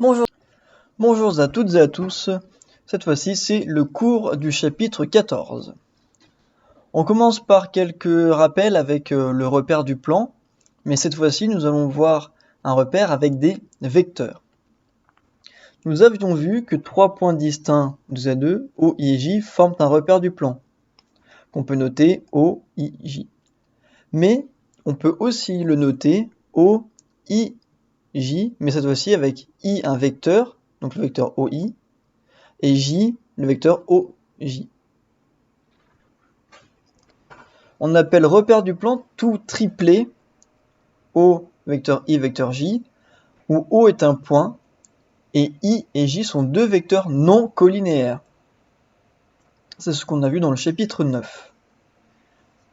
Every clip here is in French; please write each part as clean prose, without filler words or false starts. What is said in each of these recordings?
Bonjour. Bonjour à toutes et à tous. Cette fois-ci, c'est le cours du chapitre 14. On commence par quelques rappels avec le repère du plan, mais cette fois-ci, nous allons voir un repère avec des vecteurs. Nous avions vu que trois points distincts de Z2, O, I et J, forment un repère du plan, qu'on peut noter O, I, J. Mais on peut aussi le noter O, I, J, mais cette fois-ci avec I un vecteur, donc le vecteur OI, et J, le vecteur OJ. On appelle repère du plan tout triplé O, vecteur I, vecteur J, où O est un point, et I et J sont deux vecteurs non collinéaires. C'est ce qu'on a vu dans le chapitre 9.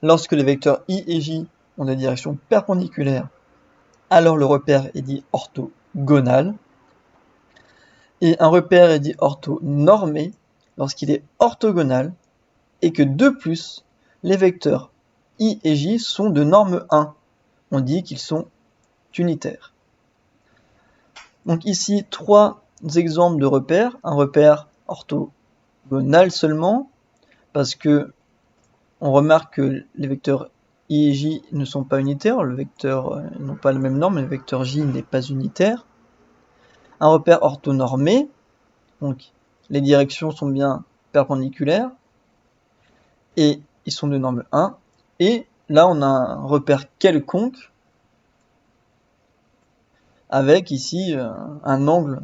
Lorsque les vecteurs I et J ont des directions perpendiculaires, alors le repère est dit orthogonal. Et un repère est dit orthonormé lorsqu'il est orthogonal et que de plus, les vecteurs I et J sont de norme 1. On dit qu'ils sont unitaires. Donc ici, trois exemples de repères. Un repère orthogonal seulement, parce que on remarque que les vecteurs I et J ne sont pas unitaires, n'ont pas la même norme, le vecteur J n'est pas unitaire. Un repère orthonormé, donc les directions sont bien perpendiculaires, et ils sont de norme 1. Et là, on a un repère quelconque, avec ici un angle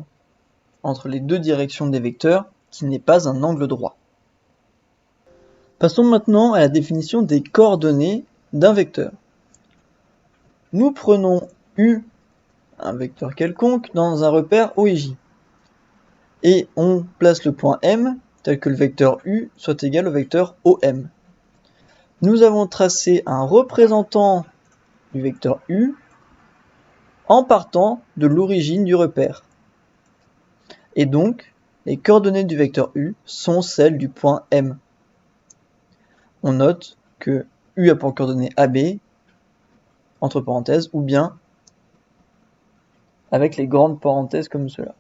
entre les deux directions des vecteurs qui n'est pas un angle droit. Passons maintenant à la définition des coordonnées d'un vecteur. Nous prenons U, un vecteur quelconque, dans un repère O et J. Et on place le point M tel que le vecteur U soit égal au vecteur OM. Nous avons tracé un représentant du vecteur U en partant de l'origine du repère. Et donc, les coordonnées du vecteur U sont celles du point M. On note que U a pour coordonnées AB, entre parenthèses, ou bien avec les grandes parenthèses comme cela.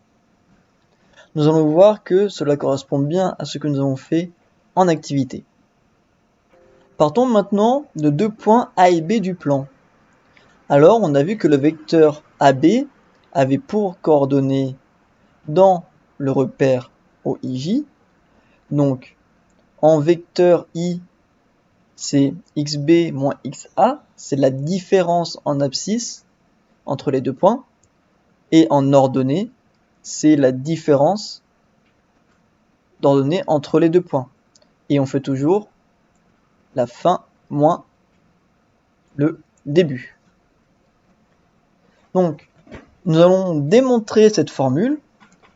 Nous allons voir que cela correspond bien à ce que nous avons fait en activité. Partons maintenant de deux points A et B du plan. Alors, on a vu que le vecteur AB avait pour coordonnées dans le repère OIJ, donc en vecteur I, c'est xb moins xa, c'est la différence en abscisse entre les deux points, et en ordonnée, c'est la différence d'ordonnée entre les deux points. Et on fait toujours la fin moins le début. Donc, nous allons démontrer cette formule.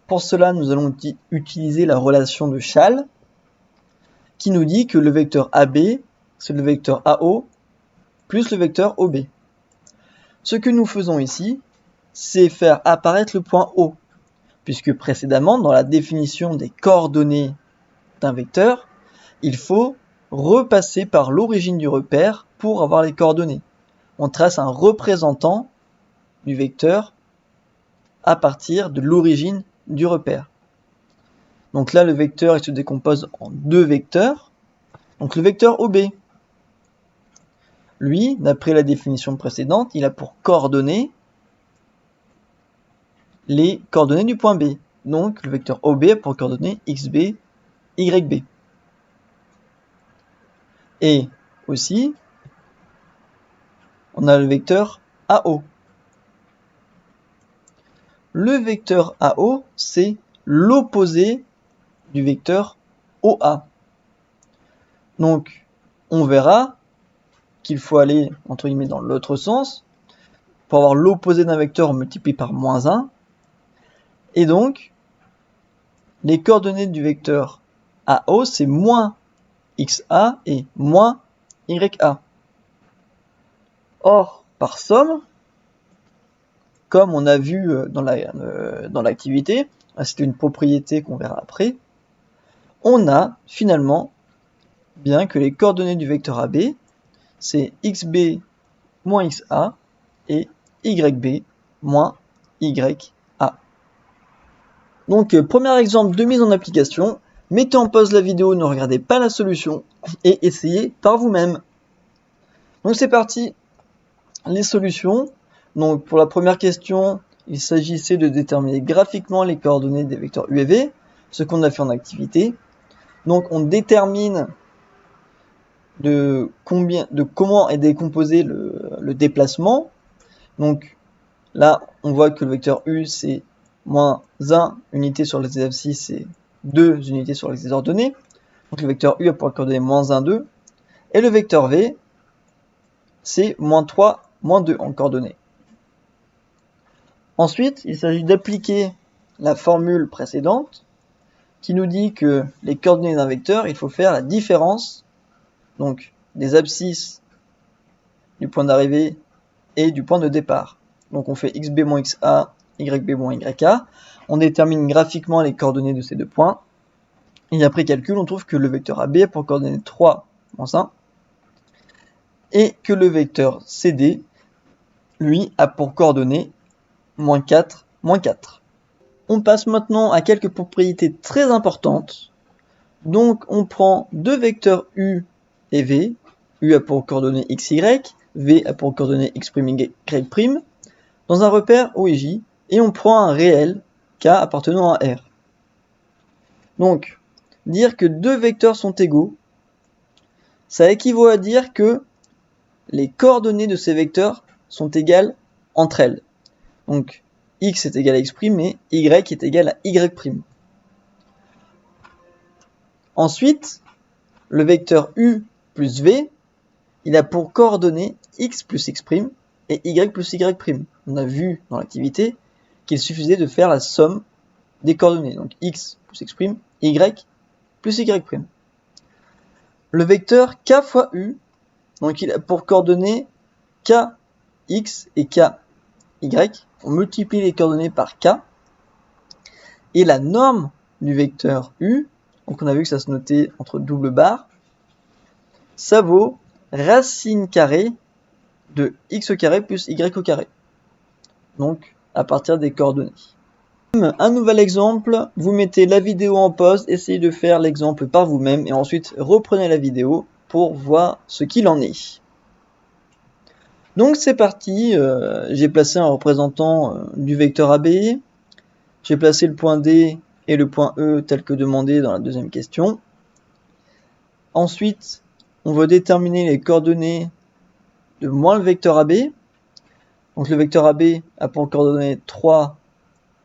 Pour cela, nous allons utiliser la relation de Chasles, qui nous dit que le vecteur AB, c'est le vecteur AO, plus le vecteur OB. Ce que nous faisons ici, c'est faire apparaître le point O, puisque précédemment, dans la définition des coordonnées d'un vecteur, il faut repasser par l'origine du repère pour avoir les coordonnées. On trace un représentant du vecteur à partir de l'origine du repère. Donc là, le vecteur il se décompose en deux vecteurs. Donc le vecteur OB, lui, d'après la définition précédente, il a pour coordonnées les coordonnées du point B. Donc le vecteur OB a pour coordonnées XB, YB. Et aussi, on a le vecteur AO. Le vecteur AO, c'est l'opposé du vecteur OA. Donc, on verra qu'il faut aller, entre guillemets, dans l'autre sens. Pour avoir l'opposé d'un vecteur, on multiplie par moins 1. Et donc, les coordonnées du vecteur AO, c'est moins XA et moins YA. Or, par somme, comme on a vu dans l'activité, c'est une propriété qu'on verra après, on a finalement bien que les coordonnées du vecteur AB, c'est XB moins XA et YB moins YA. Donc, premier exemple de mise en application. Mettez en pause la vidéo, ne regardez pas la solution et essayez par vous-même. Donc c'est parti, les solutions. Donc pour la première question, il s'agissait de déterminer graphiquement les coordonnées des vecteurs U et V, ce qu'on a fait en activité. Donc on détermine de comment est décomposé le déplacement. Donc là, on voit que le vecteur U c'est moins 1 unité sur les abscisses et 2 unités sur les ordonnées. Donc le vecteur U a pour coordonnée moins 1, 2. Et le vecteur V, c'est moins 3, moins 2 en coordonnées. Ensuite, il s'agit d'appliquer la formule précédente qui nous dit que les coordonnées d'un vecteur, il faut faire la différence donc des abscisses du point d'arrivée et du point de départ. Donc on fait xb moins xa, yb moins yk. On détermine graphiquement les coordonnées de ces deux points. Et après calcul, on trouve que le vecteur AB a pour coordonnée 3, moins 1. Et que le vecteur CD, lui, a pour coordonnée moins 4, moins 4. On passe maintenant à quelques propriétés très importantes. Donc on prend deux vecteurs U et V. U a pour coordonnée x, y, V a pour coordonnée x', y', dans un repère O et J, et on prend un réel K appartenant à R. Donc, dire que deux vecteurs sont égaux, ça équivaut à dire que les coordonnées de ces vecteurs sont égales entre elles. Donc, x est égal à x', et y est égal à y'. Ensuite, le vecteur U plus V, il a pour coordonnées x plus x' et y plus y'. On a vu dans l'activité qu'il suffisait de faire la somme des coordonnées, donc x plus x', y plus y'. Le vecteur k fois U, donc il a pour coordonnées kx et ky. On multiplie les coordonnées par k. Et la norme du vecteur U, donc on a vu que ça se notait entre double barre, ça vaut racine carrée de x au carré plus y au carré. Donc à partir des coordonnées. Un nouvel exemple, vous mettez la vidéo en pause, essayez de faire l'exemple par vous-même et ensuite reprenez la vidéo pour voir ce qu'il en est. Donc c'est parti, j'ai placé un représentant du vecteur AB, j'ai placé le point D et le point E tel que demandé dans la deuxième question. Ensuite, on veut déterminer les coordonnées de moins le vecteur AB. Donc le vecteur AB a pour coordonnées 3,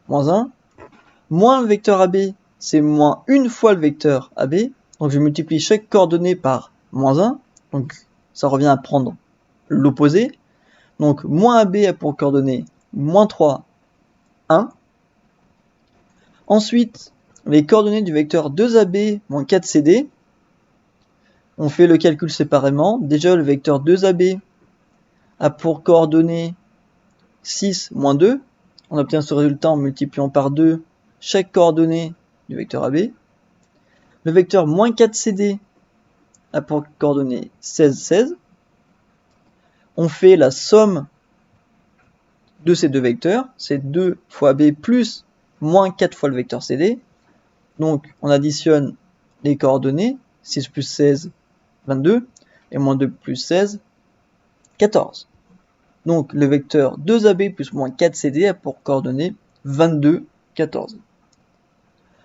moins 1. Moins le vecteur AB, c'est moins une fois le vecteur AB. Donc je multiplie chaque coordonnée par moins 1. Donc ça revient à prendre l'opposé. Donc moins AB a pour coordonnées moins 3, 1. Ensuite, les coordonnées du vecteur 2AB moins 4CD. On fait le calcul séparément. Déjà, le vecteur 2AB a pour coordonnées 6, moins 2. On obtient ce résultat en multipliant par 2 chaque coordonnée du vecteur AB. Le vecteur moins 4CD a pour coordonnées 16, 16. On fait la somme de ces deux vecteurs. C'est 2 fois AB plus moins 4 fois le vecteur CD. Donc, on additionne les coordonnées. 6 plus 16, 22. Et moins 2 plus 16, 14. Donc, le vecteur 2AB plus moins 4CD a pour coordonnées 22, 14.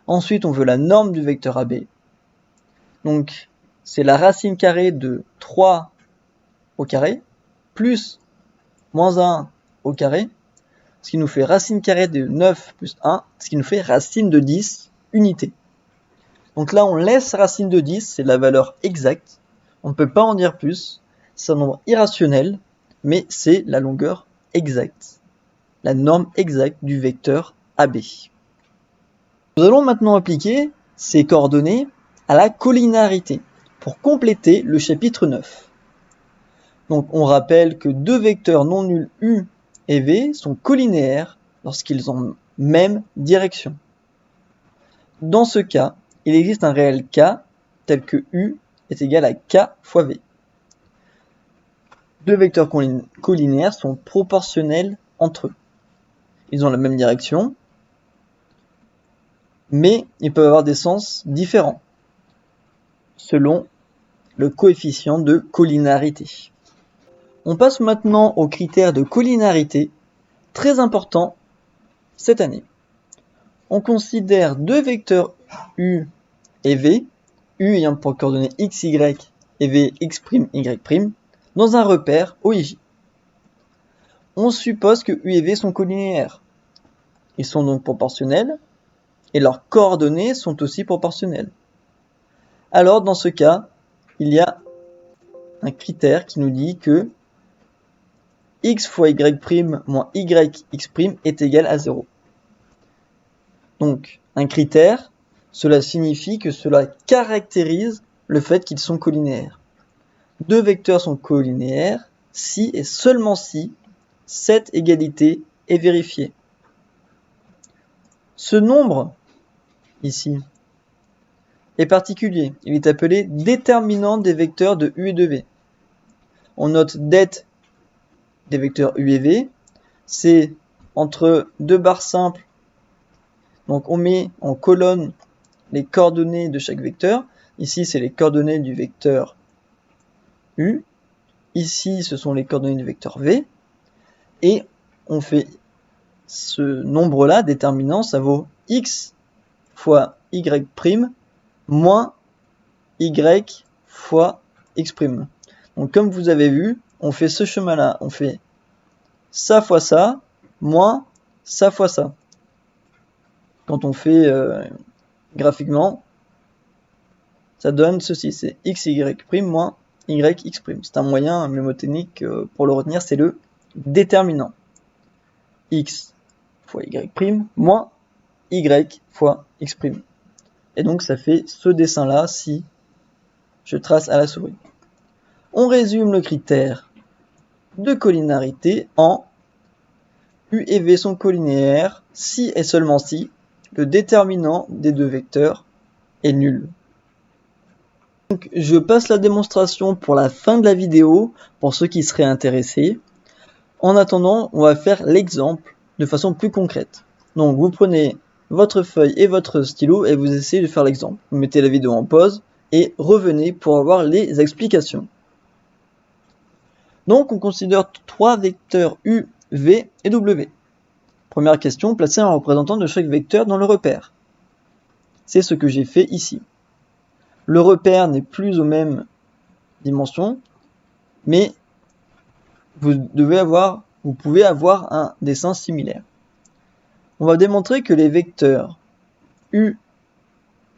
Ensuite, on veut la norme du vecteur AB. Donc, c'est la racine carrée de 3 au carré, plus moins 1 au carré, ce qui nous fait racine carrée de 9 plus 1, ce qui nous fait racine de 10 unités. Donc là, on laisse racine de 10, c'est la valeur exacte. On ne peut pas en dire plus. C'est un nombre irrationnel, mais c'est la longueur exacte. La norme exacte du vecteur AB. Nous allons maintenant appliquer ces coordonnées à la collinéarité pour compléter le chapitre 9. Donc on rappelle que deux vecteurs non nuls U et V sont collinéaires lorsqu'ils ont même direction. Dans ce cas, il existe un réel K tel que U est égal à K fois V. Deux vecteurs collinéaires sont proportionnels entre eux. Ils ont la même direction. mais ils peuvent avoir des sens différents selon le coefficient de collinarité. On passe maintenant aux critères de collinarité, très importants cette année. On considère deux vecteurs U et V, U ayant pour coordonnées x, y et V, x', y', dans un repère OIJ. On suppose que U et V sont collinéaires. Ils sont donc proportionnels, et leurs coordonnées sont aussi proportionnelles. Alors, dans ce cas, il y a un critère qui nous dit que x fois y' moins yx' est égal à 0. Donc, un critère, cela signifie que cela caractérise le fait qu'ils sont collinéaires. Deux vecteurs sont collinéaires si et seulement si cette égalité est vérifiée. Ce nombre, ici, est particulier. Il est appelé déterminant des vecteurs de U et de V. On note det des vecteurs U et V, c'est entre deux barres simples. Donc on met en colonne les coordonnées de chaque vecteur. Ici, c'est les coordonnées du vecteur U. Ici, ce sont les coordonnées du vecteur V. Et on fait ce nombre-là, déterminant, ça vaut x fois y' moins y fois x'. Donc comme vous avez vu, on fait ce chemin-là. On fait ça fois ça, moins ça fois ça. Quand on fait graphiquement, ça donne ceci, c'est x, y' moins y, x'. C'est un moyen mnémotechnique pour le retenir, c'est le déterminant. X fois y' moins y fois x'. Et donc ça fait ce dessin-là si je trace à la souris. On résume le critère de collinarité en U et V sont collinéaires si et seulement si le déterminant des deux vecteurs est nul. Donc, je passe la démonstration pour la fin de la vidéo, pour ceux qui seraient intéressés. En attendant, on va faire l'exemple de façon plus concrète. Donc vous prenez votre feuille et votre stylo et vous essayez de faire l'exemple. Vous mettez la vidéo en pause et revenez pour avoir les explications. Donc on considère trois vecteurs U, V et W. Première question, placer un représentant de chaque vecteur dans le repère. C'est ce que j'ai fait ici. Le repère n'est plus aux mêmes dimensions, mais vous pouvez avoir un dessin similaire. On va démontrer que les vecteurs U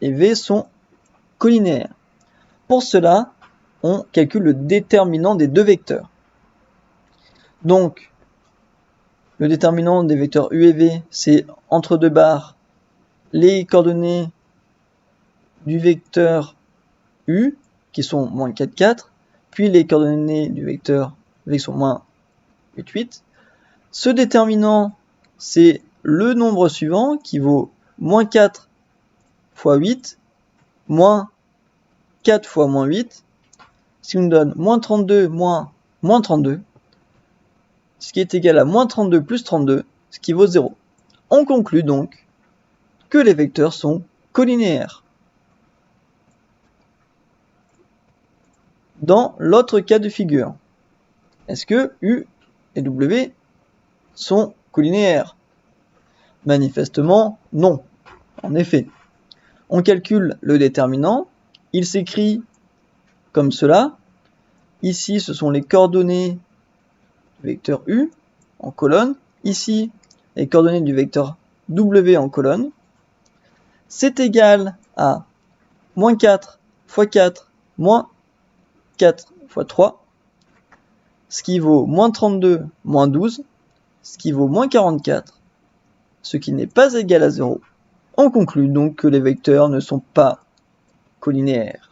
et V sont collinéaires. Pour cela, on calcule le déterminant des deux vecteurs. Donc, le déterminant des vecteurs U et V, c'est entre deux barres les coordonnées du vecteur U, qui sont moins 4, 4, puis les coordonnées du vecteur V qui sont moins 8, 8. Ce déterminant, c'est le nombre suivant qui vaut moins 4 fois 8, moins 4 fois moins 8, ce qui nous donne moins 32 moins 32, ce qui est égal à moins 32 plus 32, ce qui vaut 0. On conclut donc que les vecteurs sont collinéaires. Dans l'autre cas de figure, est-ce que U et W sont collinéaires? Manifestement, non. En effet, on calcule le déterminant, il s'écrit comme cela. Ici, ce sont les coordonnées du vecteur U en colonne. Ici, les coordonnées du vecteur W en colonne. C'est égal à moins 4 fois 4 moins 4 fois 3, ce qui vaut moins 32 moins 12, ce qui vaut moins 44, ce qui n'est pas égal à 0. On conclut donc que les vecteurs ne sont pas collinéaires.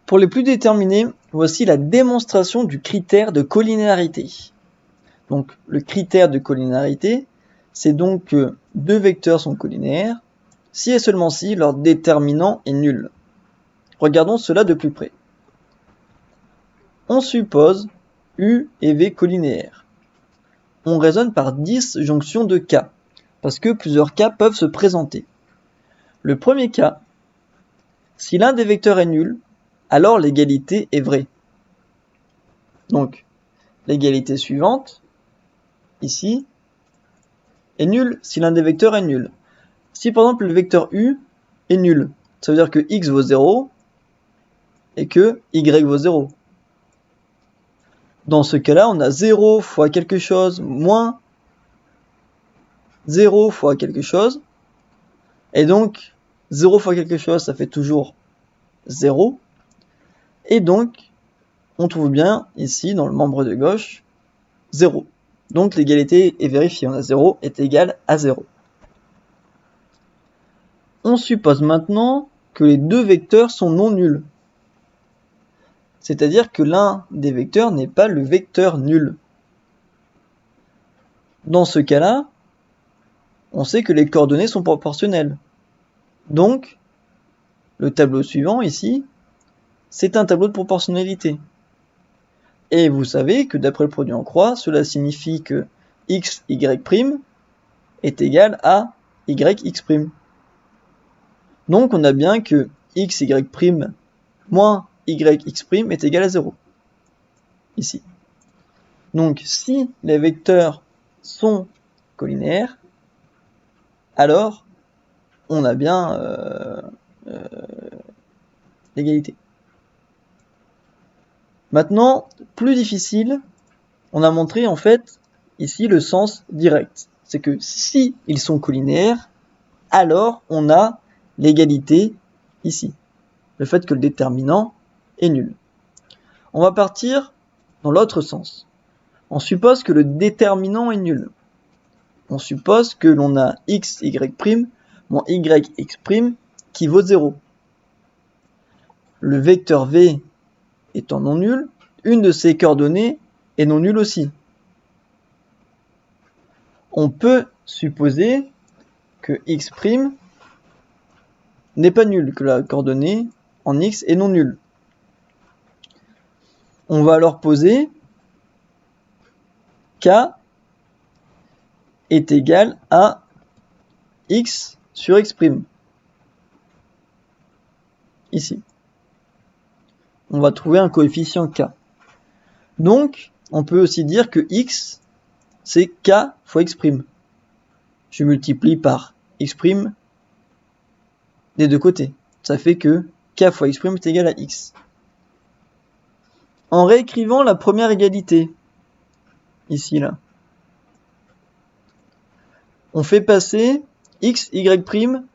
Pour les plus déterminés, voici la démonstration du critère de collinéarité. Donc le critère de collinéarité, c'est donc que deux vecteurs sont collinéaires si et seulement si leur déterminant est nul. Regardons cela de plus près. On suppose U et V collinéaires. On raisonne par disjonction de cas. parce que plusieurs cas peuvent se présenter. Le premier cas, si l'un des vecteurs est nul, alors l'égalité est vraie. Donc, l'égalité suivante, ici, est nulle si l'un des vecteurs est nul. Si par exemple le vecteur u est nul, ça veut dire que x vaut 0 et que y vaut 0. Dans ce cas-là, on a 0 fois quelque chose moins 0 fois quelque chose. Et donc, 0 fois quelque chose, ça fait toujours 0. Et donc, on trouve bien ici, dans le membre de gauche, 0. Donc l'égalité est vérifiée. On a 0 est égal à 0. On suppose maintenant que les deux vecteurs sont non nuls. C'est-à-dire que l'un des vecteurs n'est pas le vecteur nul. Dans ce cas-là, on sait que les coordonnées sont proportionnelles. Donc, le tableau suivant ici, c'est un tableau de proportionnalité. Et vous savez que d'après le produit en croix, cela signifie que x, y' est égal à y, x'. Donc on a bien que x, y' moins y, x' est égal à 0. Ici. Donc si les vecteurs sont collinéaires, alors on a bien l'égalité. Maintenant, plus difficile, on a montré en fait ici le sens direct. C'est que si ils sont collinéaires, alors on a l'égalité ici. Le fait que le déterminant est nul. On va partir dans l'autre sens. On suppose que le déterminant est nul. On suppose que l'on a x, y', moins y, x' qui vaut 0. Le vecteur v étant non nul, une de ses coordonnées est non nulle aussi. On peut supposer que x' n'est pas nul, que la coordonnée en x est non nulle. On va alors poser k est égal à x sur x'. Ici. On va trouver un coefficient k. Donc, on peut aussi dire que x, c'est k fois x'. Je multiplie par x' des deux côtés. Ça fait que k fois x' est égal à x. En réécrivant la première égalité, ici, là, on fait passer x, y'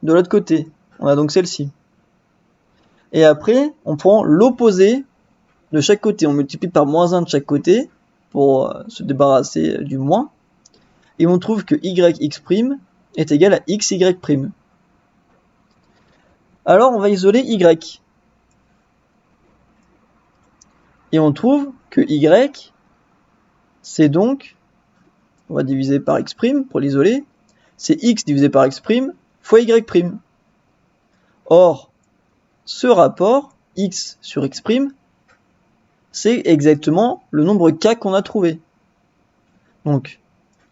de l'autre côté. On a donc celle-ci. Et après, on prend l'opposé de chaque côté. On multiplie par moins 1 de chaque côté pour se débarrasser du moins. Et on trouve que y, x' est égal à x, y'. Alors, on va isoler y. Et on trouve que y, c'est donc, on va diviser par x' pour l'isoler, c'est x divisé par x' fois y'. Or, ce rapport, x sur x', c'est exactement le nombre k qu'on a trouvé. Donc,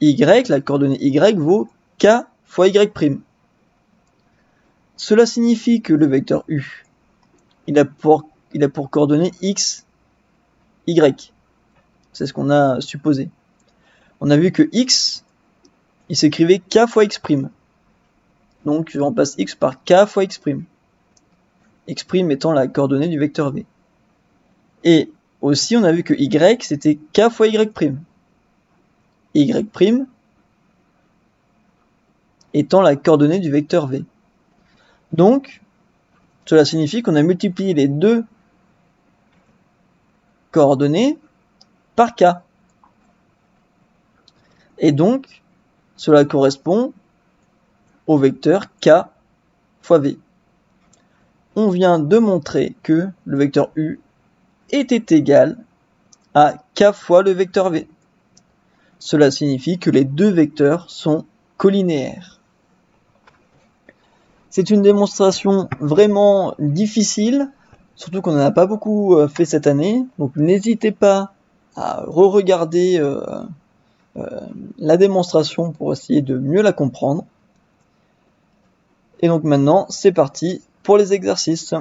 y, la coordonnée y vaut k fois y'. Cela signifie que le vecteur u, il a pour coordonnée x, y. C'est ce qu'on a supposé. On a vu que x, il s'écrivait k fois x'. Donc, je remplace x par k fois x'. X' étant la coordonnée du vecteur v. Et aussi, on a vu que y, c'était k fois y'. Y' étant la coordonnée du vecteur v. Donc, cela signifie qu'on a multiplié les deux coordonnées par k. Et donc, cela correspond au vecteur k fois v. On vient de montrer que le vecteur u était égal à k fois le vecteur v. Cela signifie que les deux vecteurs sont collinéaires. C'est une démonstration vraiment difficile, surtout qu'on n'en a pas beaucoup fait cette année, donc n'hésitez pas à re-regarder la démonstration pour essayer de mieux la comprendre. Et donc maintenant, c'est parti pour les exercices.